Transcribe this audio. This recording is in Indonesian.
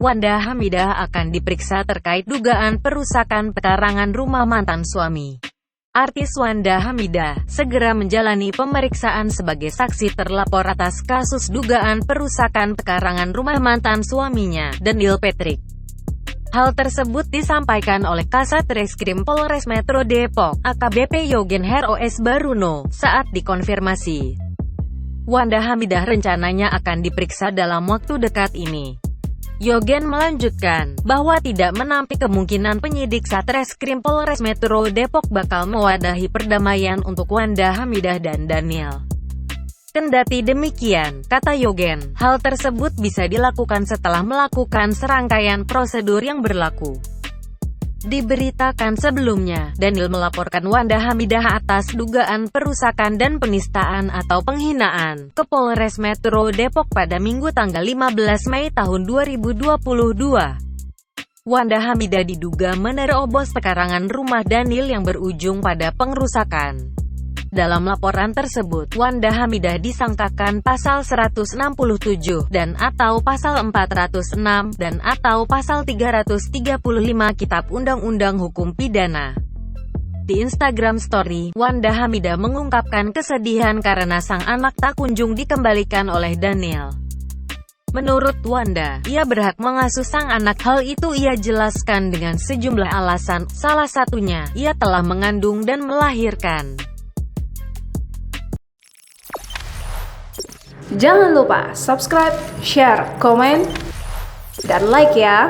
Wanda Hamidah akan diperiksa terkait dugaan perusakan pekarangan rumah mantan suami. Artis Wanda Hamidah segera menjalani pemeriksaan sebagai saksi terlapor atas kasus dugaan perusakan pekarangan rumah mantan suaminya, Daniel Patrick. Hal tersebut disampaikan oleh Kasat Reskrim Polres Metro Depok, AKBP Yogen Heroes Baruno, saat dikonfirmasi. Wanda Hamidah rencananya akan diperiksa dalam waktu dekat ini. Yogen melanjutkan, bahwa tidak menampik kemungkinan penyidik Satreskrim Polres Metro Depok bakal mewadahi perdamaian untuk Wanda Hamidah dan Daniel. Kendati demikian, kata Yogen, hal tersebut bisa dilakukan setelah melakukan serangkaian prosedur yang berlaku. Diberitakan sebelumnya, Daniel melaporkan Wanda Hamidah atas dugaan perusakan dan penistaan atau penghinaan ke Polres Metro Depok pada Minggu tanggal 15 Mei tahun 2022. Wanda Hamidah diduga menerobos pekarangan rumah Daniel yang berujung pada pengrusakan. Dalam laporan tersebut, Wanda Hamidah disangkakan pasal 167 dan atau pasal 406 dan atau pasal 335 Kitab Undang-Undang Hukum Pidana. Di Instagram Story, Wanda Hamidah mengungkapkan kesedihan karena sang anak tak kunjung dikembalikan oleh Daniel. Menurut Wanda, ia berhak mengasuh sang anak. Hal itu ia jelaskan dengan sejumlah alasan, salah satunya, ia telah mengandung dan melahirkan. Jangan lupa subscribe, share, komen, dan like ya!